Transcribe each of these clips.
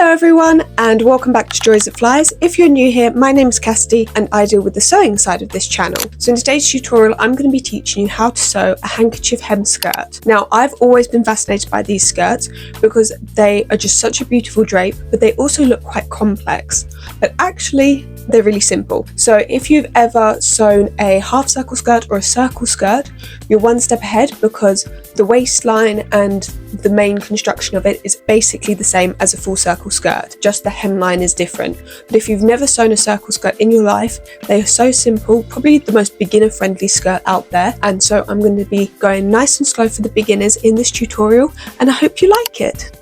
Hello everyone and welcome back to Joys That Flies. If you're new here, my name is Cassidy and I deal with the sewing side of this channel. So in today's tutorial I'm going to be teaching you how to sew a handkerchief hem skirt. Now I've always been fascinated by these skirts because they are just such a beautiful drape, but they also look quite complex. But actually they're really simple. So if you've ever sewn a half circle skirt or a circle skirt, you're one step ahead because the waistline and the main construction of it is basically the same as a full circle skirt, just the hemline is different. But if you've never sewn a circle skirt in your life, they are so simple, probably the most beginner friendly skirt out there. And so I'm going to be going nice and slow for the beginners in this tutorial and I hope you like it.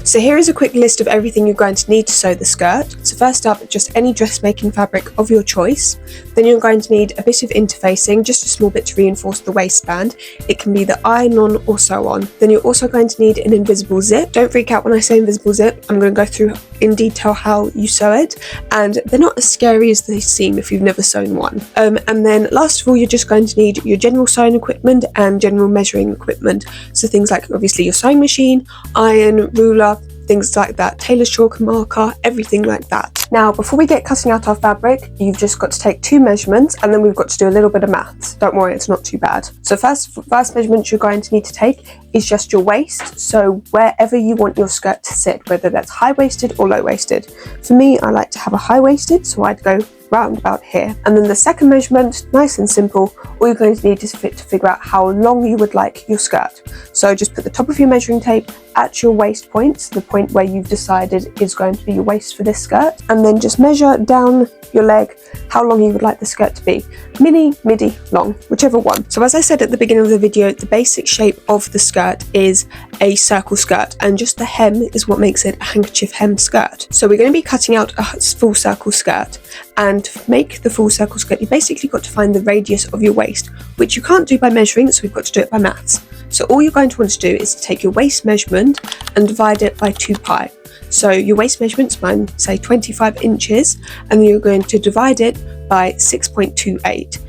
So here is a quick list of everything you're going to need to sew the skirt. So first up, just any dressmaking fabric of your choice. Then you're going to need a bit of interfacing, just a small bit to reinforce the waistband. It can be the iron-on or sew-on. Then you're also going to need an invisible zip. Don't freak out when I say invisible zip. I'm going to go through in detail how you sew it, and they're not as scary as they seem if you've never sewn one. And then last of all, you're just going to need your general sewing equipment and general measuring equipment. So things like obviously your sewing machine, iron, ruler, things like that, tailor's chalk and marker, everything like that. Now, before we get cutting out our fabric, you've just got to take two measurements and then we've got to do a little bit of maths. Don't worry, it's not too bad. So first measurement you're going to need to take is just your waist. So wherever you want your skirt to sit, whether that's high-waisted or low-waisted. For me, I like to have a high-waisted, so I'd go round about here. And then the second measurement, nice and simple, all you're going to need is to figure out how long you would like your skirt. So just put the top of your measuring tape at your waist point, so the point where you've decided is going to be your waist for this skirt, and then just measure down your leg how long you would like the skirt to be. Mini, midi, long, whichever one. So as I said at the beginning of the video, the basic shape of the skirt is a circle skirt, and just the hem is what makes it a handkerchief hem skirt. So we're going to be cutting out a full circle skirt, and to make the full circle skirt, you basically got to find the radius of your waist, which you can't do by measuring, so we've got to do it by maths. So all you're going to want to do is to take your waist measurement and divide it by 2 pi. So your waist measurement's mine, say 25 inches, and then you're going to divide it by 6.28.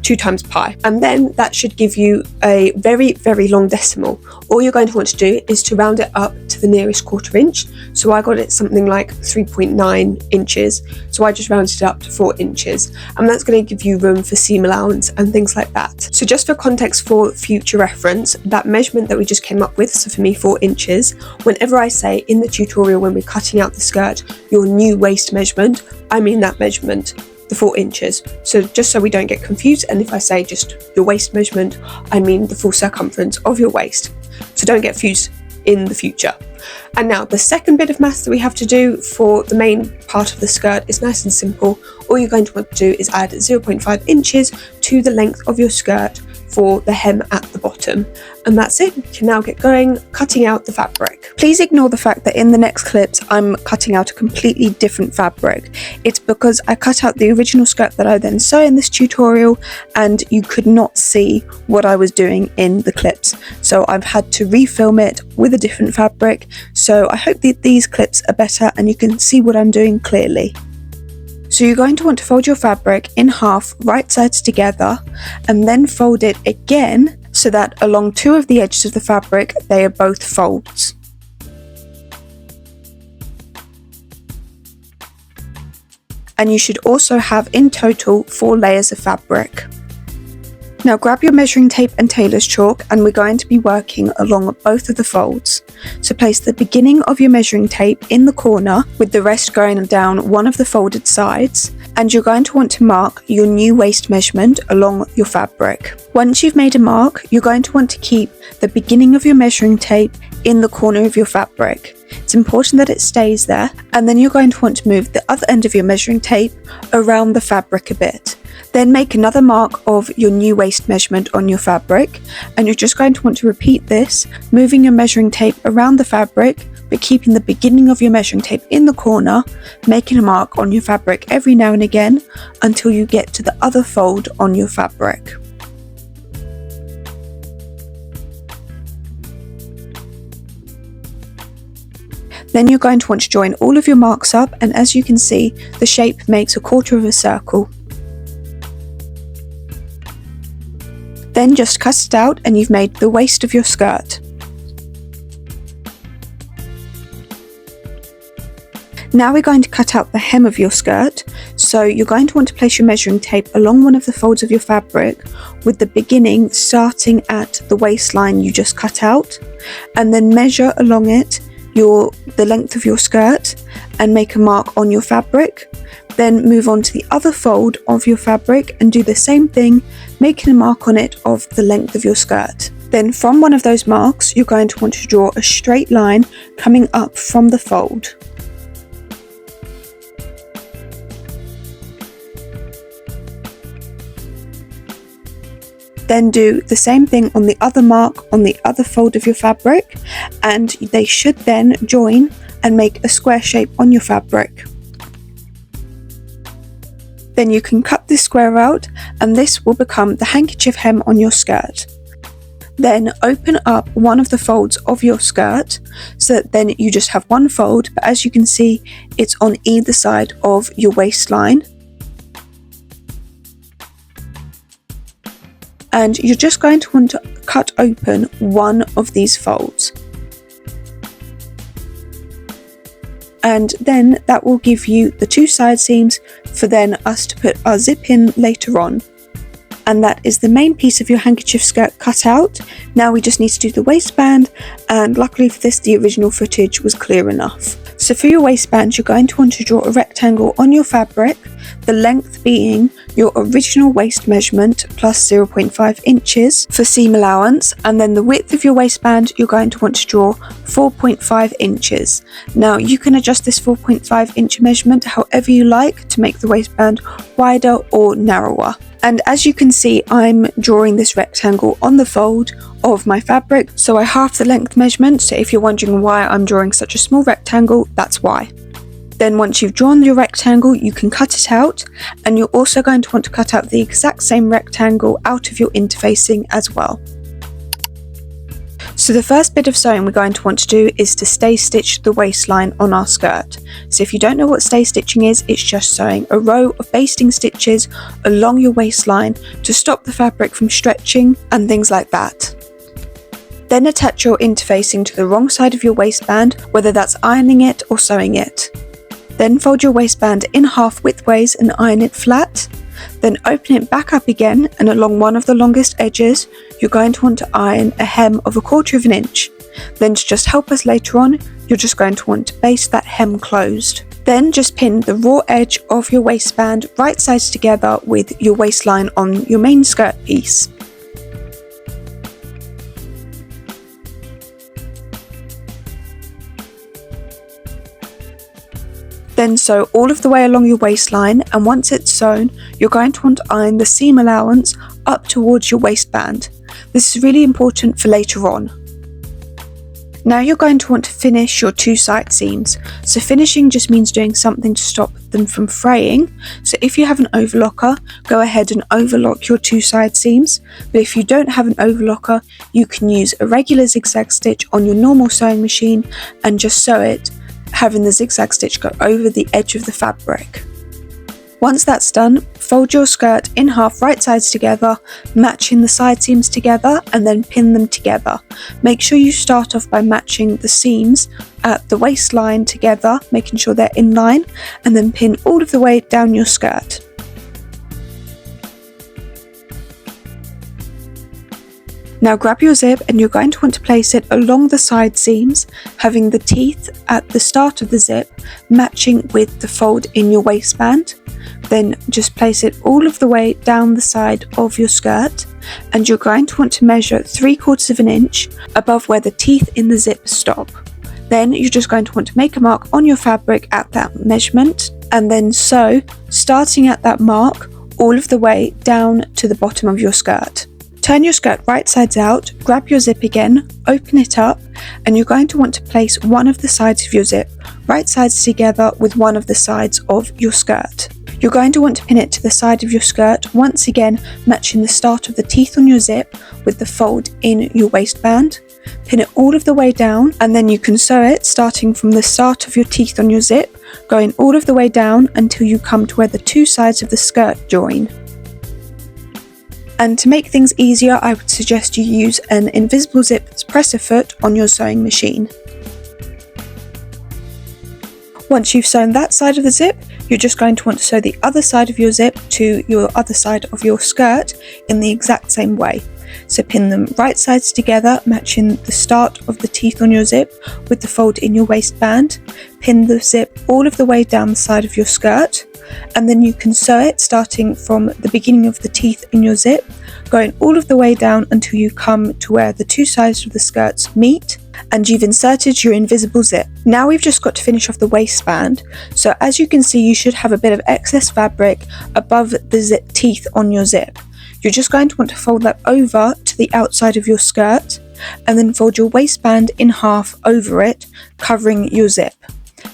2 times pi, and then that should give you a very, very long decimal. All you're going to want to do is to round it up to the nearest 1/4 inch. So I got it something like 3.9 inches, so I just rounded it up to 4 inches, and that's going to give you room for seam allowance and things like that. So just for context, for future reference, that measurement that we just came up with, so for me 4 inches, whenever I say in the tutorial when we're cutting out the skirt your new waist measurement, I mean that measurement, the 4 inches. So just so we don't get confused, and if I say just your waist measurement, I mean the full circumference of your waist. So don't get confused in the future. And now the second bit of maths that we have to do for the main part of the skirt is nice and simple. All you're going to want to do is add 0.5 inches to the length of your skirt for the hem at the bottom, and that's it. You can now get going cutting out the fabric. Please ignore the fact that in the next clips I'm cutting out a completely different fabric. It's because I cut out the original skirt that I then sew in this tutorial and you could not see what I was doing in the clips, so I've had to refilm it with a different fabric. So I hope that these clips are better and you can see what I'm doing clearly. So you're going to want to fold your fabric in half, right sides together, and then fold it again so that along 2 of the edges of the fabric they are both folds. And you should also have in total 4 layers of fabric. Now grab your measuring tape and tailor's chalk, and we're going to be working along both of the folds. So place the beginning of your measuring tape in the corner with the rest going down one of the folded sides, and you're going to want to mark your new waist measurement along your fabric. Once you've made a mark, you're going to want to keep the beginning of your measuring tape in the corner of your fabric. It's important that it stays there, and then you're going to want to move the other end of your measuring tape around the fabric a bit. Then make another mark of your new waist measurement on your fabric, and you're just going to want to repeat this, moving your measuring tape around the fabric but keeping the beginning of your measuring tape in the corner, making a mark on your fabric every now and again until you get to the other fold on your fabric. Then you're going to want to join all of your marks up, and as you can see, the shape makes a 1/4 of a circle. Then just cut it out and you've made the waist of your skirt. Now we're going to cut out the hem of your skirt, so you're going to want to place your measuring tape along one of the folds of your fabric, with the beginning starting at the waistline you just cut out, and then measure along it the length of your skirt and make a mark on your fabric. Then move on to the other fold of your fabric and do the same thing, making a mark on it of the length of your skirt. Then from one of those marks, you're going to want to draw a straight line coming up from the fold. Then do the same thing on the other mark on the other fold of your fabric, and they should then join and make a square shape on your fabric. Then you can cut this square out, and this will become the handkerchief hem on your skirt. Then open up one of the folds of your skirt, so that then you just have one fold, but as you can see, it's on either side of your waistline. And you're just going to want to cut open one of these folds. And then that will give you the two side seams for then us to put our zip in later on. And that is the main piece of your handkerchief skirt cut out. Now we just need to do the waistband, and luckily for this, the original footage was clear enough. So for your waistband, you're going to want to draw a rectangle on your fabric, the length being your original waist measurement plus 0.5 inches for seam allowance, and then the width of your waistband you're going to want to draw 4.5 inches. Now you can adjust this 4.5 inch measurement however you like to make the waistband wider or narrower. And as you can see, I'm drawing this rectangle on the fold of my fabric, so I half the length measurement, so if you're wondering why I'm drawing such a small rectangle, that's why. Then once you've drawn your rectangle, you can cut it out, and you're also going to want to cut out the exact same rectangle out of your interfacing as well. So the first bit of sewing we're going to want to do is to stay stitch the waistline on our skirt. So if you don't know what stay stitching is, it's just sewing a row of basting stitches along your waistline to stop the fabric from stretching and things like that. Then attach your interfacing to the wrong side of your waistband, whether that's ironing it or sewing it. Then fold your waistband in half widthways and iron it flat. Then open it back up again, and along one of the longest edges, you're going to want to iron a hem of 1/4 inch. Then to just help us later on, you're just going to want to baste that hem closed. Then just pin the raw edge of your waistband right sides together with your waistline on your main skirt piece. Then sew all of the way along your waistline, and once it's sewn, you're going to want to iron the seam allowance up towards your waistband. This is really important for later on. Now you're going to want to finish your two side seams. So finishing just means doing something to stop them from fraying. So if you have an overlocker, go ahead and overlock your two side seams. But if you don't have an overlocker, you can use a regular zigzag stitch on your normal sewing machine and just sew it, having the zigzag stitch go over the edge of the fabric. Once that's done, fold your skirt in half right sides together, matching the side seams together, and then pin them together. Make sure you start off by matching the seams at the waistline together, making sure they're in line, and then pin all of the way down your skirt. Now grab your zip, and you're going to want to place it along the side seams, having the teeth at the start of the zip matching with the fold in your waistband. Then just place it all of the way down the side of your skirt, and you're going to want to measure 3/4 inch above where the teeth in the zip stop. Then you're just going to want to make a mark on your fabric at that measurement, and then sew, starting at that mark, all of the way down to the bottom of your skirt. Turn your skirt right sides out, grab your zip again, open it up, and you're going to want to place one of the sides of your zip right sides together with one of the sides of your skirt. You're going to want to pin it to the side of your skirt, once again matching the start of the teeth on your zip with the fold in your waistband. Pin it all of the way down, and then you can sew it starting from the start of your teeth on your zip, going all of the way down until you come to where the two sides of the skirt join. And to make things easier, I would suggest you use an invisible zip presser foot on your sewing machine. Once you've sewn that side of the zip, you're just going to want to sew the other side of your zip to your other side of your skirt in the exact same way. So pin them right sides together, matching the start of the teeth on your zip with the fold in your waistband. Pin the zip all of the way down the side of your skirt, and then you can sew it starting from the beginning of the teeth in your zip, going all of the way down until you come to where the two sides of the skirts meet, and you've inserted your invisible zip. Now we've just got to finish off the waistband. So as you can see, you should have a bit of excess fabric above the teeth on your zip. You're just going to want to fold that over to the outside of your skirt, and then fold your waistband in half over it, covering your zip.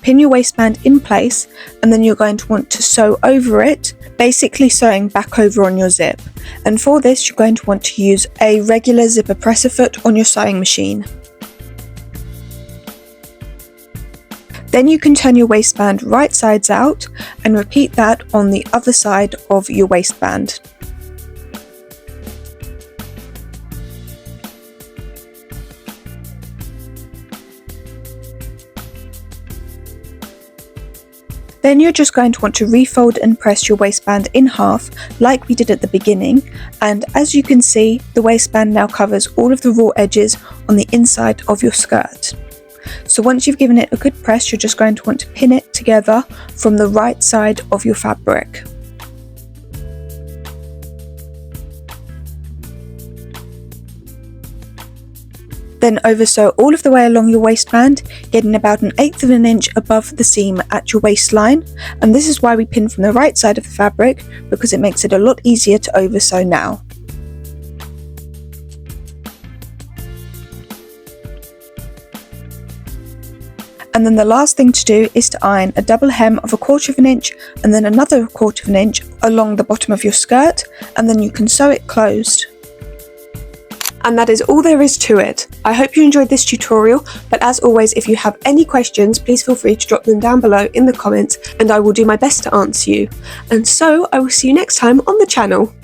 Pin your waistband in place, and then you're going to want to sew over it, basically sewing back over on your zip. And for this, you're going to want to use a regular zipper presser foot on your sewing machine. Then you can turn your waistband right sides out and repeat that on the other side of your waistband. Then you're just going to want to refold and press your waistband in half like we did at the beginning, and as you can see, the waistband now covers all of the raw edges on the inside of your skirt. So once you've given it a good press, you're just going to want to pin it together from the right side of your fabric. Then oversew all of the way along your waistband, getting about 1/8 of an inch above the seam at your waistline, and this is why we pin from the right side of the fabric, because it makes it a lot easier to oversew now. And then the last thing to do is to iron a double hem of 1/4 of an inch and then another 1/4 of an inch along the bottom of your skirt, and then you can sew it closed. And that is all there is to it. I hope you enjoyed this tutorial, but as always, if you have any questions, please feel free to drop them down below in the comments and I will do my best to answer you. And so I will see you next time on the channel.